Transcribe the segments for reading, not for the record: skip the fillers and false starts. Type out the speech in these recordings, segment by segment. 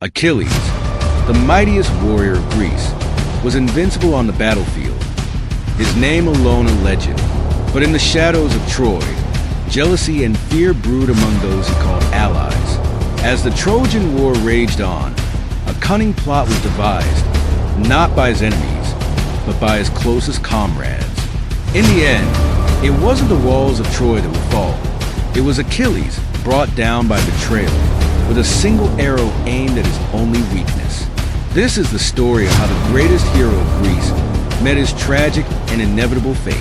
Achilles, the mightiest warrior of Greece, was invincible on the battlefield, his name alone a legend. But in the shadows of Troy, jealousy and fear brewed among those he called allies. As the Trojan War raged on, a cunning plot was devised, not by his enemies, but by his closest comrades. In the end, it wasn't the walls of Troy that would fall. It was Achilles, brought down by betrayal, with a single arrow aimed at his only weakness. This is the story of how the greatest hero of Greece met his tragic and inevitable fate.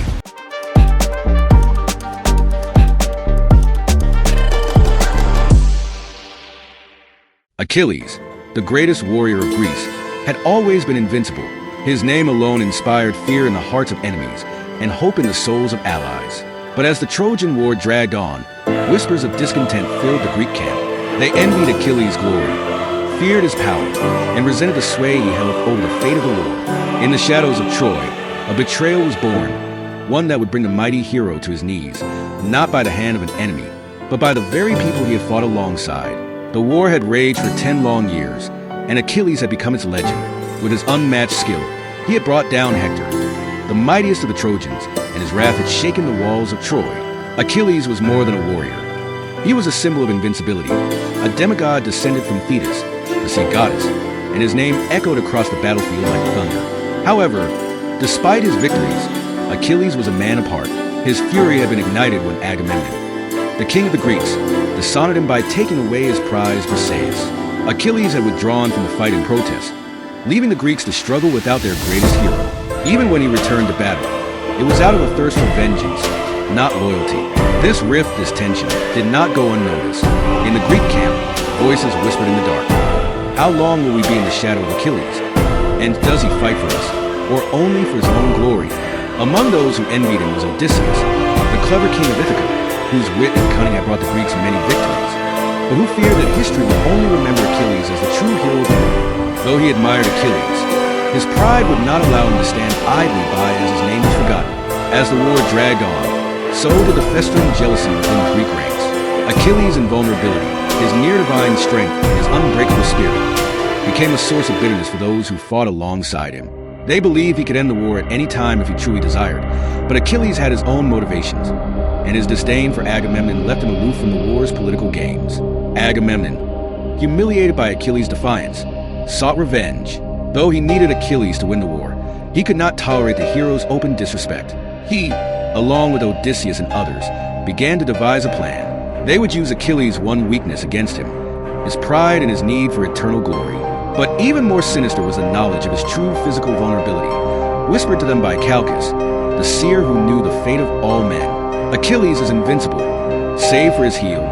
Achilles, the greatest warrior of Greece, had always been invincible. His name alone inspired fear in the hearts of enemies and hope in the souls of allies. But as the Trojan War dragged on, whispers of discontent filled the Greek camp. They envied Achilles' glory, feared his power, and resented the sway he held over the fate of the war. In the shadows of Troy, a betrayal was born, one that would bring the mighty hero to his knees, not by the hand of an enemy, but by the very people he had fought alongside. The war had raged for 10 long years, and Achilles had become its legend. With his unmatched skill, he had brought down Hector, the mightiest of the Trojans, and his wrath had shaken the walls of Troy. Achilles was more than a warrior. He was a symbol of invincibility, a demigod descended from Thetis, the sea goddess, and his name echoed across the battlefield like thunder. However, despite his victories, Achilles was a man apart. His fury had been ignited when Agamemnon, the king of the Greeks, dishonored him by taking away his prize Briseis. Achilles had withdrawn from the fight in protest, leaving the Greeks to struggle without their greatest hero. Even when he returned to battle, it was out of a thirst for vengeance, not loyalty. This rift, this tension, did not go unnoticed. In the Greek camp, voices whispered in the dark. How long will we be in the shadow of Achilles? And does he fight for us, or only for his own glory? Among those who envied him was Odysseus, the clever king of Ithaca, whose wit and cunning had brought the Greeks many victories, but who feared that history would only remember Achilles as the true hero of the war. Though he admired Achilles, his pride would not allow him to stand idly by as his name was forgotten. As the war dragged on, so did the festering jealousy within the Greek ranks. Achilles' invulnerability, his near-divine strength, and his unbreakable spirit became a source of bitterness for those who fought alongside him. They believed he could end the war at any time if he truly desired, but Achilles had his own motivations, and his disdain for Agamemnon left him aloof from the war's political games. Agamemnon, humiliated by Achilles' defiance, sought revenge. Though he needed Achilles to win the war, he could not tolerate the hero's open disrespect. He, along with Odysseus and others, began to devise a plan. They would use Achilles' one weakness against him, his pride and his need for eternal glory. But even more sinister was the knowledge of his true physical vulnerability, whispered to them by Calchas, the seer who knew the fate of all men. Achilles is invincible, save for his heel.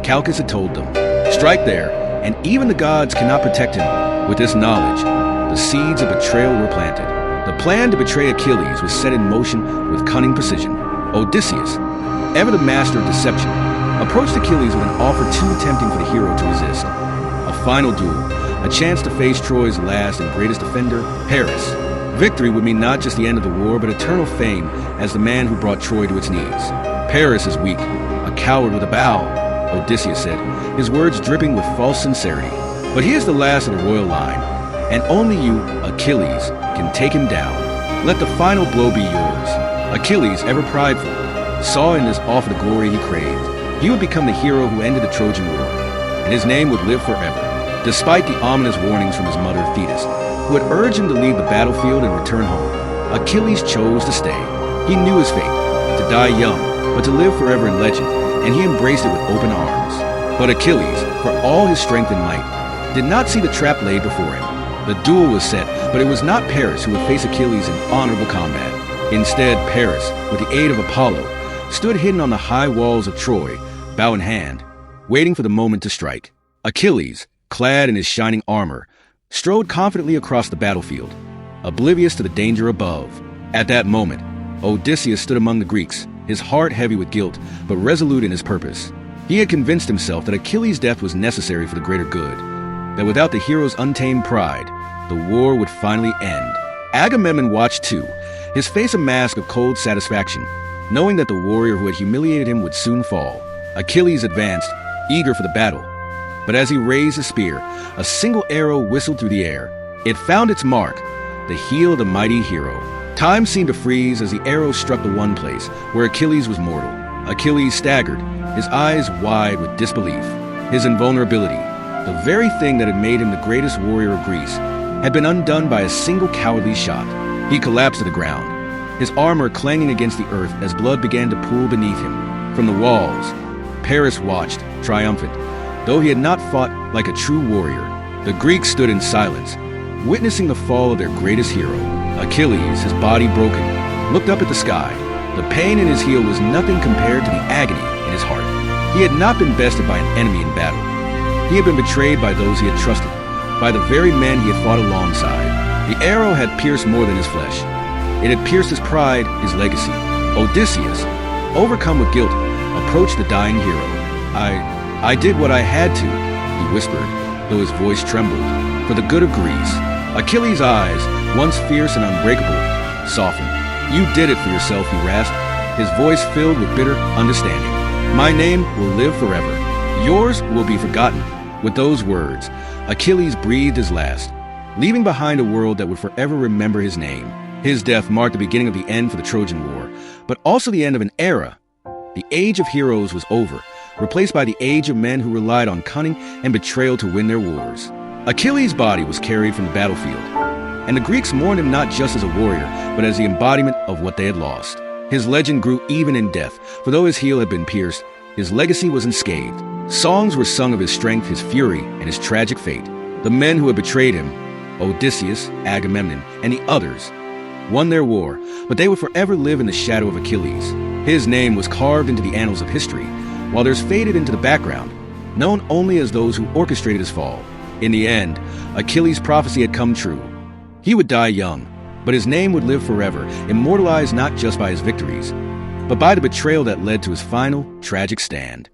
Calchas had told them, strike there, and even the gods cannot protect him. With this knowledge, the seeds of betrayal were planted. The plan to betray Achilles was set in motion with cunning precision. Odysseus, ever the master of deception, approached Achilles with an offer too tempting for the hero to resist. A final duel, a chance to face Troy's last and greatest defender, Paris. Victory would mean not just the end of the war, but eternal fame as the man who brought Troy to its knees. Paris is weak, a coward with a bow, Odysseus said, his words dripping with false sincerity. But he is the last of the royal line, and only you, Achilles, can take him down. Let the final blow be yours. Achilles, ever prideful, saw in this offer the glory he craved. He would become the hero who ended the Trojan War, and his name would live forever. Despite the ominous warnings from his mother Thetis, who had urged him to leave the battlefield and return home, Achilles chose to stay. He knew his fate, to die young, but to live forever in legend, and he embraced it with open arms. But Achilles, for all his strength and might, did not see the trap laid before him. The duel was set, but it was not Paris who would face Achilles in honorable combat. Instead, Paris, with the aid of Apollo, stood hidden on the high walls of Troy, bow in hand, waiting for the moment to strike. Achilles, clad in his shining armor, strode confidently across the battlefield, oblivious to the danger above. At that moment, Odysseus stood among the Greeks, his heart heavy with guilt, but resolute in his purpose. He had convinced himself that Achilles' death was necessary for the greater good, that without the hero's untamed pride, the war would finally end. Agamemnon watched too, his face a mask of cold satisfaction, knowing that the warrior who had humiliated him would soon fall. Achilles advanced, eager for the battle. But as he raised his spear, a single arrow whistled through the air. It found its mark, the heel of the mighty hero. Time seemed to freeze as the arrow struck the one place where Achilles was mortal. Achilles staggered, his eyes wide with disbelief. His invulnerability, the very thing that had made him the greatest warrior of Greece, had been undone by a single cowardly shot. He collapsed to the ground, his armor clanging against the earth as blood began to pool beneath him. From the walls, Paris watched, triumphant. Though he had not fought like a true warrior, the Greeks stood in silence, witnessing the fall of their greatest hero. Achilles, his body broken, looked up at the sky. The pain in his heel was nothing compared to the agony in his heart. He had not been bested by an enemy in battle. He had been betrayed by those he had trusted, by the very men he had fought alongside. The arrow had pierced more than his flesh. It had pierced his pride, his legacy. Odysseus, overcome with guilt, approached the dying hero. I did what I had to, he whispered, though his voice trembled, for the good of Greece. Achilles' eyes, once fierce and unbreakable, softened. You did it for yourself, he rasped, his voice filled with bitter understanding. My name will live forever. Yours will be forgotten. With those words, Achilles breathed his last, leaving behind a world that would forever remember his name. His death marked the beginning of the end for the Trojan War, but also the end of an era. The age of heroes was over, replaced by the age of men who relied on cunning and betrayal to win their wars. Achilles' body was carried from the battlefield, and the Greeks mourned him not just as a warrior, but as the embodiment of what they had lost. His legend grew even in death, for though his heel had been pierced, his legacy was unscathed. Songs were sung of his strength, his fury, and his tragic fate. The men who had betrayed him, Odysseus, Agamemnon, and the others, won their war, but they would forever live in the shadow of Achilles. His name was carved into the annals of history, while theirs faded into the background, known only as those who orchestrated his fall. In the end, Achilles' prophecy had come true. He would die young, but his name would live forever, immortalized not just by his victories, but by the betrayal that led to his final, tragic stand.